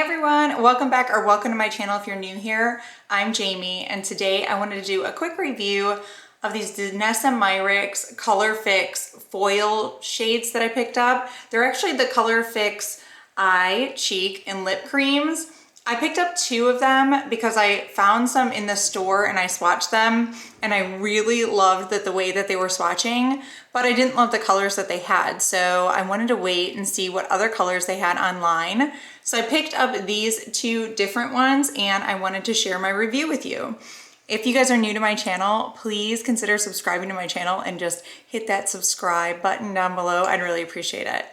everyone, welcome back or welcome to my channel if you're new here. I'm Jamie and today I wanted to do a quick review of these Danessa Myricks Colorfix foil shades that I picked up. They're actually the Colorfix eye, cheek, and lip creams. I picked up two of them because I found some in the store and I swatched them and I really loved the way that they were swatching, but I didn't love the colors that they had. So I wanted to wait and see what other colors they had online. So I picked up these two different ones and I wanted to share my review with you. If you guys are new to my channel, please consider subscribing to my channel and just hit that subscribe button down below. I'd really appreciate it.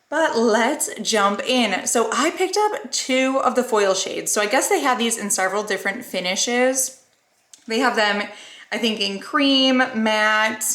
But let's jump in. So I picked up two of the foil shades. So I guess they have these in several different finishes. They have them, I think, in cream, matte,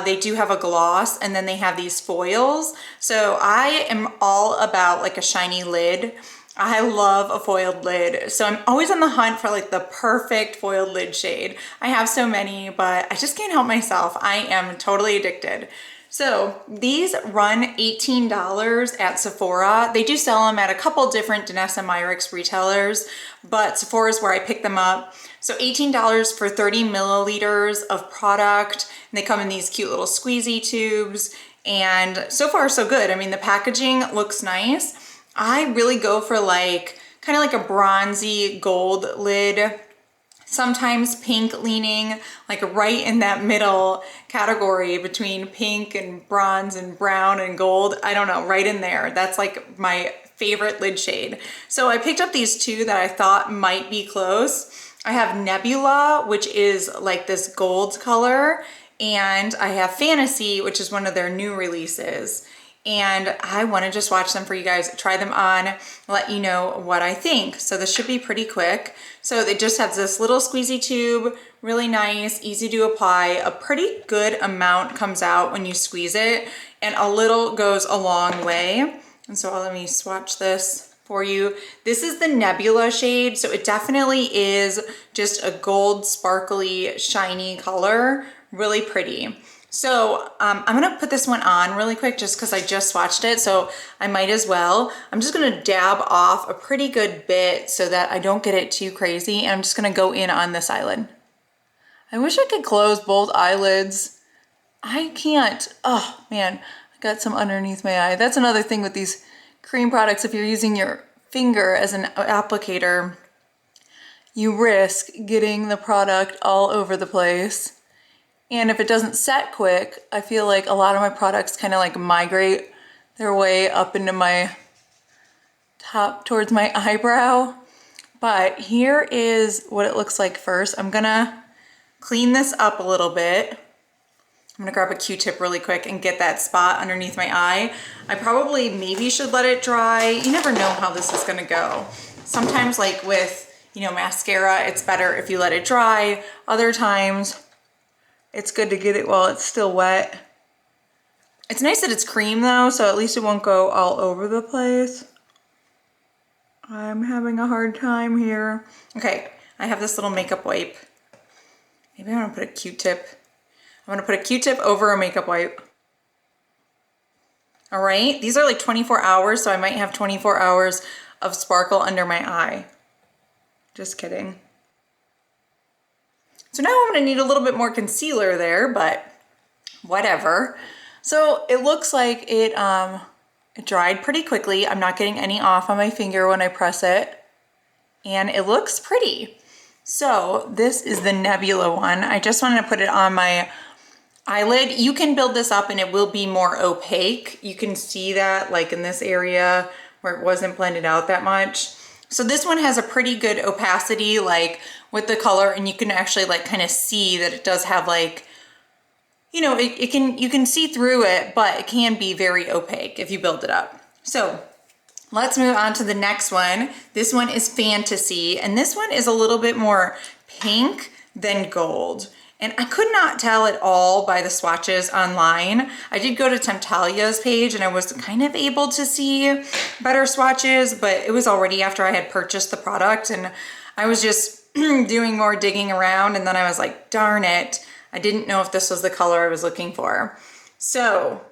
they do have a gloss, and then they have these foils. So I am all about like a shiny lid. I love a foiled lid. So I'm always on the hunt for like the perfect foiled lid shade. I have so many, but I just can't help myself. I am totally addicted. So these run $18 at Sephora. They do sell them at a couple different Danessa Myricks retailers, but Sephora is where I picked them up. So $18 for 30 milliliters of product. And they come in these cute little squeezy tubes. And so far so good. I mean, the packaging looks nice. I really go for like, kind of like a bronzy gold lid. Sometimes pink leaning, like right in that middle category between pink and bronze and brown and gold. I don't know, right in there. That's like my favorite lid shade. So I picked up these two that I thought might be close. I have Nebula, which is like this gold color, and I have Fantasy, which is one of their new releases. And I want to just watch them for you guys, try them on, let you know what I think. So this should be pretty quick. So it just has this little squeezy tube, really nice, easy to apply. A pretty good amount comes out when you squeeze it, and a little goes a long way. And so let me swatch this for you. This is the Nebula shade, so it definitely is just a gold, sparkly, shiny color, really pretty. So I'm gonna put this one on really quick just because I just swatched it, so I might as well. I'm just gonna dab off a pretty good bit so that I don't get it too crazy, and I'm just gonna go in on this eyelid. I wish I could close both eyelids. I can't. Oh man, I got some underneath my eye. That's another thing with these cream products. If you're using your finger as an applicator, you risk getting the product all over the place. And if it doesn't set quick, I feel like a lot of my products kind of like migrate their way up into my top towards my eyebrow. But here is what it looks like first. I'm gonna clean this up a little bit. I'm gonna grab a Q-tip really quick and get that spot underneath my eye. I probably maybe should let it dry. You never know how this is gonna go. Sometimes like with, mascara, it's better if you let it dry. Other times, it's good to get it while it's still wet. It's nice that it's cream though, so at least it won't go all over the place. I'm having a hard time here. Okay, I have this little makeup wipe. Maybe I'm gonna put a Q-tip. I'm gonna put a Q-tip over a makeup wipe. All right, these are like 24 hours, so I might have 24 hours of sparkle under my eye. Just kidding. So now I'm gonna need a little bit more concealer there, but whatever. So it looks like it dried pretty quickly. I'm not getting any off on my finger when I press it, and it looks pretty. So this is the Nebula one. I just wanted to put it on my eyelid. You can build this up and it will be more opaque. You can see that like in this area where it wasn't blended out that much. So this one has a pretty good opacity, like with the color, and you can actually like kind of see that it does have like, you can see through it, but it can be very opaque if you build it up. So let's move on to the next one. This one is Fantasy, and this one is a little bit more pink than gold. And I could not tell at all by the swatches online. I did go to Temptalia's page and I was kind of able to see better swatches, but it was already after I had purchased the product and I was just doing more digging around, and then I was like, darn it, I didn't know if this was the color I was looking for. So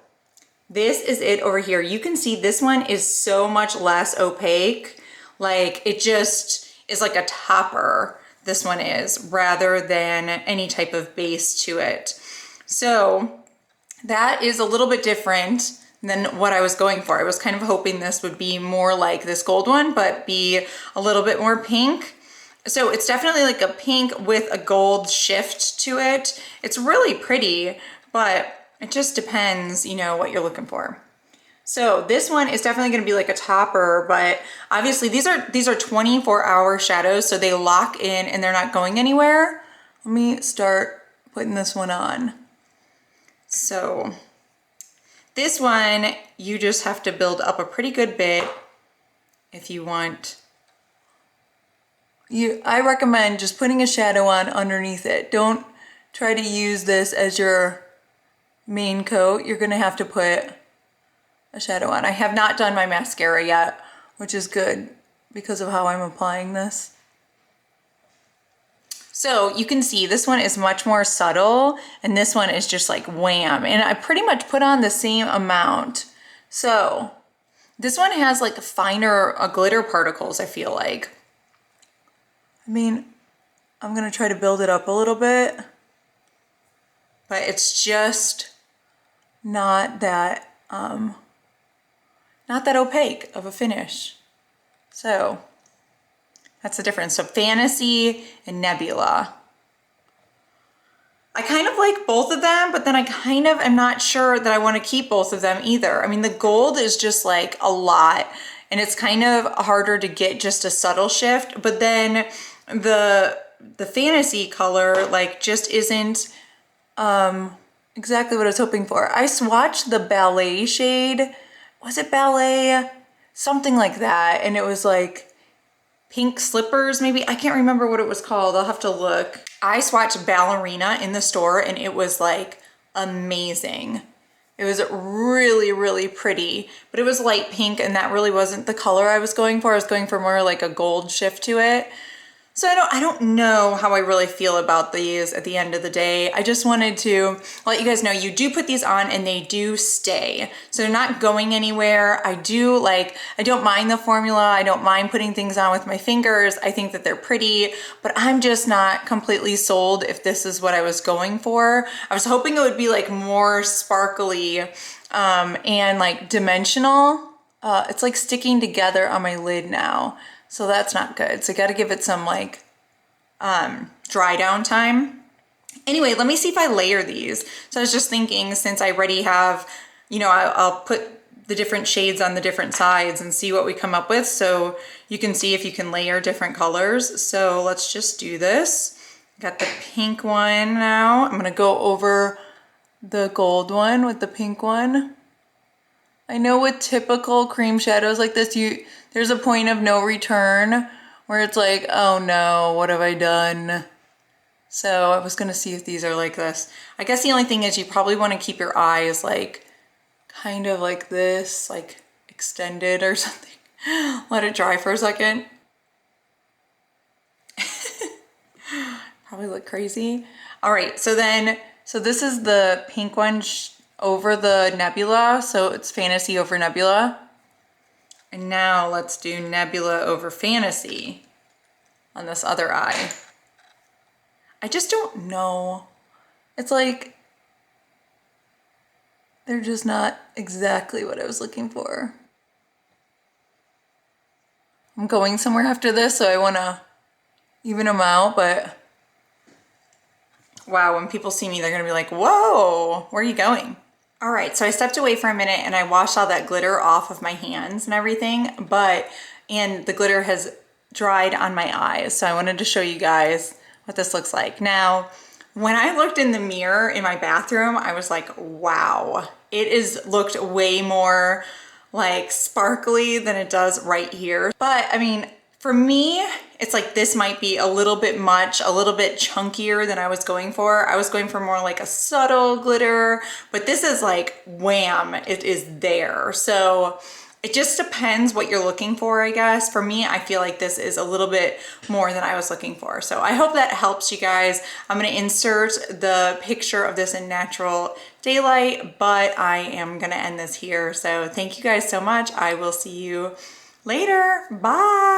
this is it over here. You can see this one is so much less opaque. Like it just is like a topper, this one is, rather than any type of base to it. So that is a little bit different than what I was going for. I was kind of hoping this would be more like this gold one, but be a little bit more pink. So it's definitely like a pink with a gold shift to it. It's really pretty, but it just depends, you know, what you're looking for. So this one is definitely going to be like a topper, but obviously these are 24-hour shadows, so they lock in and they're not going anywhere. Let me start putting this one on. So this one, you just have to build up a pretty good bit if you want. I recommend just putting a shadow on underneath it. Don't try to use this as your main coat. You're gonna have to put a shadow on. I have not done my mascara yet, which is good because of how I'm applying this. So you can see this one is much more subtle and this one is just like wham. And I pretty much put on the same amount. So this one has like finer glitter particles, I feel like. I mean, I'm gonna try to build it up a little bit, but it's just not that opaque of a finish. So that's the difference. So Fantasy and Nebula. I kind of like both of them, but then I kind of am not sure that I want to keep both of them either. I mean, the gold is just like a lot and it's kind of harder to get just a subtle shift, but then the Fantasy color like just isn't exactly what I was hoping for. I swatched the Ballet shade. Was it Ballet? Something like that. And it was like pink slippers, maybe. I can't remember what it was called. I'll have to look. I swatched Ballerina in the store and it was like amazing. It was really, really pretty, but it was light pink and that really wasn't the color I was going for. I was going for more like a gold shift to it. So I don't know how I really feel about these at the end of the day. I just wanted to let you guys know you do put these on and they do stay. So they're not going anywhere. I don't mind the formula. I don't mind putting things on with my fingers. I think that they're pretty, but I'm just not completely sold if this is what I was going for. I was hoping it would be like more sparkly and like dimensional. It's like sticking together on my lid now. So that's not good. So I got to give it some like dry down time. Anyway, let me see if I layer these. So I was just thinking, since I already have, you know, I'll put the different shades on the different sides and see what we come up with. So you can see if you can layer different colors. So let's just do this. Got the pink one now. I'm going to go over the gold one with the pink one. I know with typical cream shadows like this, there's a point of no return where it's like, oh no, what have I done? So I was gonna see if these are like this. I guess the only thing is you probably want to keep your eyes like kind of like this, like extended or something. Let it dry for a second. Probably look crazy. All right, so this is the pink one over the Nebula, so it's Fantasy over Nebula. And now let's do Nebula over Fantasy on this other eye. I just don't know. It's like, they're just not exactly what I was looking for. I'm going somewhere after this, so I want to even them out, but wow, when people see me, they're going to be like, whoa, where are you going? All right, so I stepped away for a minute and I washed all that glitter off of my hands and everything, and the glitter has dried on my eyes. So I wanted to show you guys what this looks like. Now, when I looked in the mirror in my bathroom, I was like, wow, it looked way more like sparkly than it does right here. But I mean, for me, it's like this might be a little bit much, a little bit chunkier than I was going for. I was going for more like a subtle glitter, but this is like wham, it is there. So it just depends what you're looking for, I guess. For me, I feel like this is a little bit more than I was looking for. So I hope that helps you guys. I'm gonna insert the picture of this in natural daylight, but I am gonna end this here. So thank you guys so much. I will see you later. Bye.